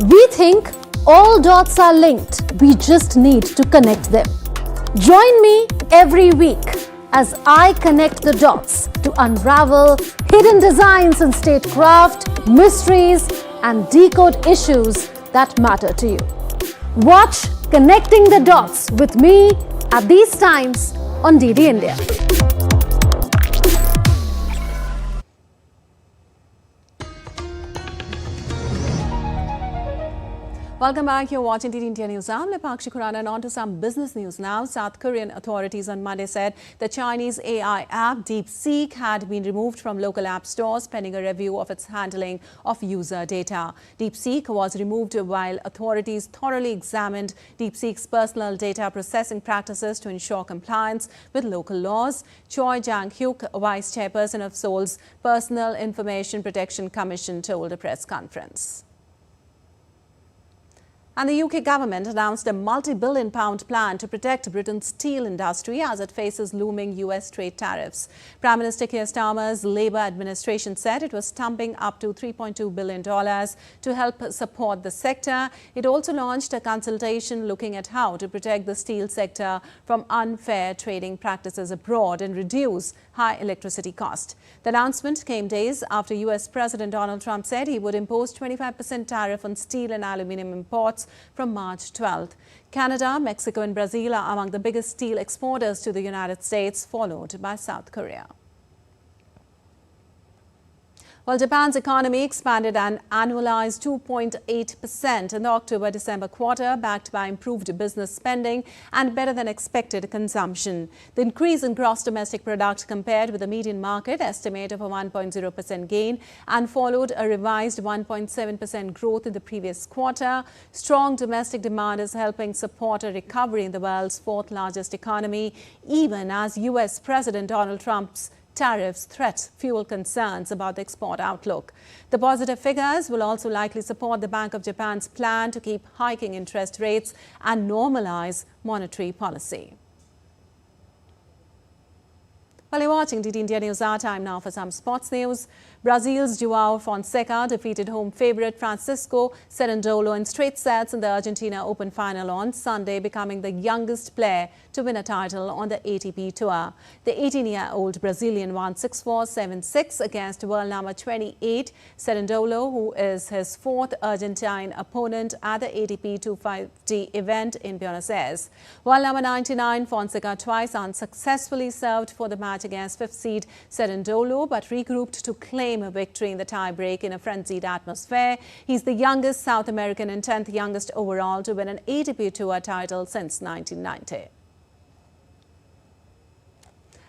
We think all dots are linked. We just need to connect them. Join me every week as I connect the dots to unravel hidden designs in statecraft, mysteries, and decode issues that matter to you. Watch Connecting the Dots with me at these times on DD India. Welcome back. You're watching DD India News. I'm Lepakshi Khurana, and on to some business news now. South Korean authorities on Monday said the Chinese AI app DeepSeek had been removed from local app stores pending a review of its handling of user data. DeepSeek was removed while authorities thoroughly examined DeepSeek's personal data processing practices to ensure compliance with local laws. Choi Jang-hyuk, vice chairperson of Seoul's Personal Information Protection Commission, told a press conference. And the UK government announced a multi-billion pound plan to protect Britain's steel industry as it faces looming US trade tariffs. Prime Minister Keir Starmer's Labour administration said it was stumping up to $3.2 billion to help support the sector. It also launched a consultation looking at how to protect the steel sector from unfair trading practices abroad and reduce high electricity cost. The announcement came days after US President Donald Trump said he would impose 25% tariff on steel and aluminium imports from March 12th. Canada, Mexico and Brazil are among the biggest steel exporters to the United States, followed by South Korea. While Japan's economy expanded an annualized 2.8% in the October-December quarter, backed by improved business spending and better than expected consumption. The increase in gross domestic product compared with the median market estimate of a 1.0% gain and followed a revised 1.7% growth in the previous quarter. Strong domestic demand is helping support a recovery in the world's fourth largest economy, even as US President Donald Trump's tariffs threat fuel concerns about the export outlook. The positive figures will also likely support the Bank of Japan's plan to keep hiking interest rates and normalize monetary policy. While you're watching DD India News Hour, time now for some sports news. Brazil's João Fonseca defeated home favourite Francisco Cerundolo in straight sets in the Argentina Open final on Sunday, becoming the youngest player to win a title on the ATP Tour. The 18-year-old Brazilian won 6-4, 7-6 against world number 28 Cerundolo, who is his fourth Argentine opponent at the ATP 250 event in Buenos Aires. World number 99 Fonseca twice unsuccessfully served for the match against fifth seed Cerundolo, but regrouped to claim a victory in the tie-break in a frenzied atmosphere. He's the youngest South American and 10th youngest overall to win an ATP Tour title since 1990.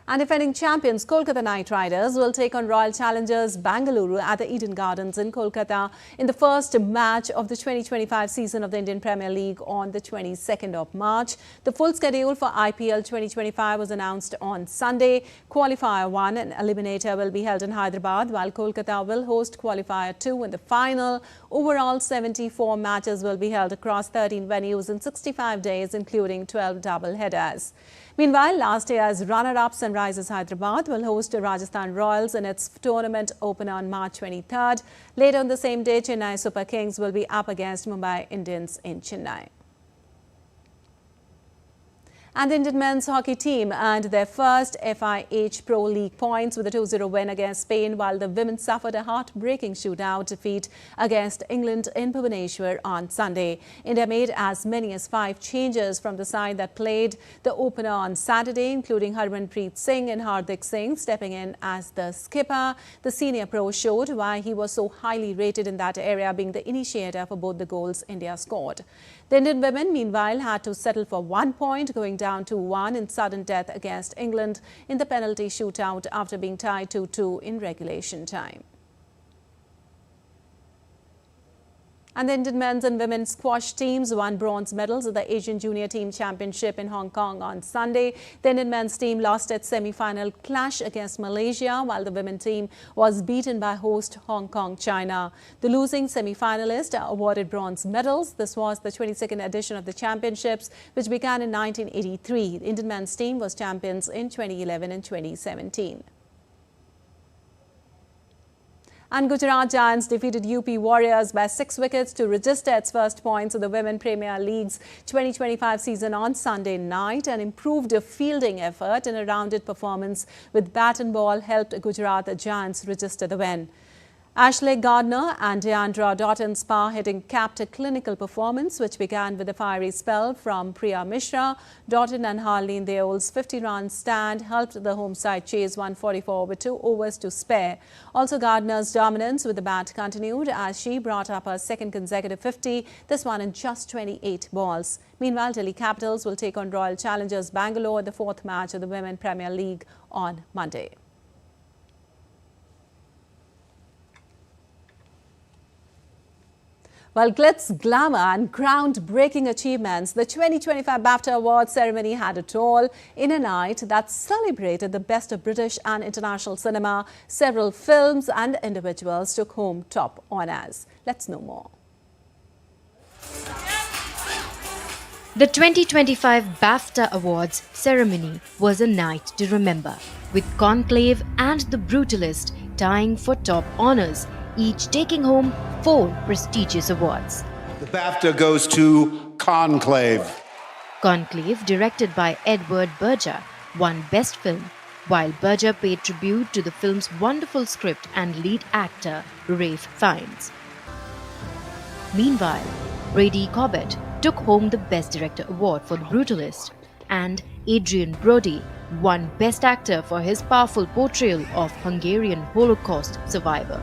And defending champions Kolkata Knight Riders will take on Royal Challengers Bangalore at the Eden Gardens in Kolkata in the first match of the 2025 season of the Indian Premier League on the 22nd of March. The full schedule for IPL 2025 was announced on Sunday. Qualifier 1 and Eliminator will be held in Hyderabad, while Kolkata will host Qualifier 2 in the final. Overall, 74 matches will be held across 13 venues in 65 days, including 12 double headers. Meanwhile, last year's runner-up Sunrisers Hyderabad will host Rajasthan Royals in its tournament opener on March 23rd. Later on the same day, Chennai Super Kings will be up against Mumbai Indians in Chennai. And the Indian men's hockey team earned their first FIH Pro League points with a 2-0 win against Spain, while the women suffered a heartbreaking shootout defeat against England in Bhubaneswar on Sunday. India made as many as 5 changes from the side that played the opener on Saturday, including Harmanpreet Singh and Hardik Singh stepping in as the skipper. The senior pro showed why he was so highly rated in that area, being the initiator for both the goals India scored. The Indian women, meanwhile, had to settle for 1 point, going down 2-1 in sudden death against England in the penalty shootout after being tied 2-2 in regulation time. And the Indian men's and women's squash teams won bronze medals at the Asian Junior Team Championship in Hong Kong on Sunday. The Indian men's team lost its semi-final clash against Malaysia, while the women's team was beaten by host Hong Kong, China. The losing semi-finalists are awarded bronze medals. This was the 22nd edition of the championships, which began in 1983. The Indian men's team was champions in 2011 and 2017. And Gujarat Giants defeated UP Warriors by 6 wickets to register its first points of the Women Premier League's 2025 season on Sunday night. An improved fielding effort and a rounded performance with bat and ball helped Gujarat Giants register the win. Ashley Gardner and Deandra Doughton's power-hitting capped a clinical performance, which began with a fiery spell from Priya Mishra. Doughton and Harleen Deol's 50-run stand helped the home side chase 144 with 2 overs to spare. Also, Gardner's dominance with the bat continued as she brought up her second consecutive 50, this one in just 28 balls. Meanwhile, Delhi Capitals will take on Royal Challengers Bangalore at the 4th match of the Women Premier League on Monday. While glitz, glamour and groundbreaking achievements, the 2025 BAFTA Awards ceremony had it all. In a night that celebrated the best of British and international cinema, several films and individuals took home top honours. Let's know more. The 2025 BAFTA Awards ceremony was a night to remember, with Conclave and The Brutalist tying for top honors, each taking home 4 prestigious awards. The BAFTA goes to Conclave. Conclave, directed by Edward Berger, won Best Film, while Berger paid tribute to the film's wonderful script and lead actor Ralph Fiennes. Meanwhile, Brady Corbett took home the Best Director award for The Brutalist, and Adrian Brody won Best Actor for his powerful portrayal of Hungarian Holocaust survivor.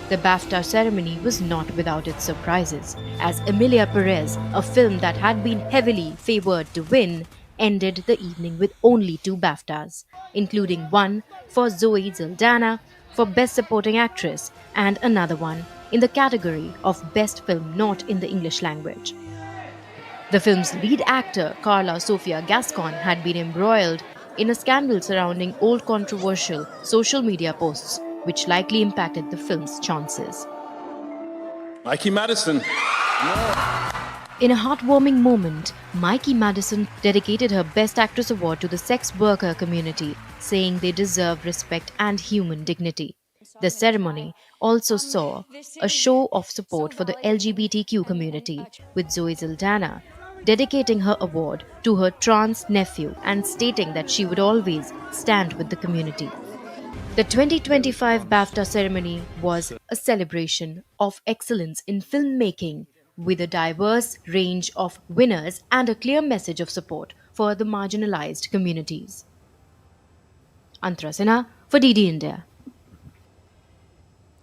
The BAFTA ceremony was not without its surprises, as Emilia Perez, a film that had been heavily favored to win, ended the evening with only 2 BAFTAs, including one for Zoe Saldana for Best Supporting Actress and another one in the category of Best Film Not in the English Language. The film's lead actor, Carla Sofia Gascon, had been embroiled in a scandal surrounding old controversial social media posts, which likely impacted the film's chances. Mikey Madison. In a heartwarming moment, Mikey Madison dedicated her Best Actress award to the sex worker community, saying they deserve respect and human dignity. The ceremony also saw a show of support for the LGBTQ community, with Zoe Saldana dedicating her award to her trans nephew and stating that she would always stand with the community. The 2025 BAFTA ceremony was a celebration of excellence in filmmaking, with a diverse range of winners and a clear message of support for the marginalized communities. Antara Sinha for DD India.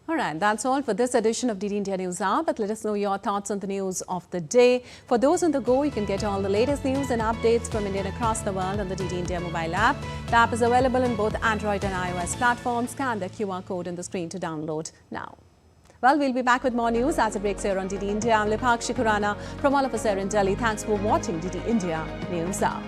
All right, that's all for this edition of DD India News Hour, but let us know your thoughts on the news of the day. For those on the go, you can get all the latest news and updates from India and across the world on the DD India mobile app. The app is available in both Android and iOS platforms. Scan the QR code on the screen to download now. Well, we'll be back with more news as it breaks here on DD India. I'm Lipakshi Khurana from all of us here in Delhi. Thanks for watching DD India News Hour.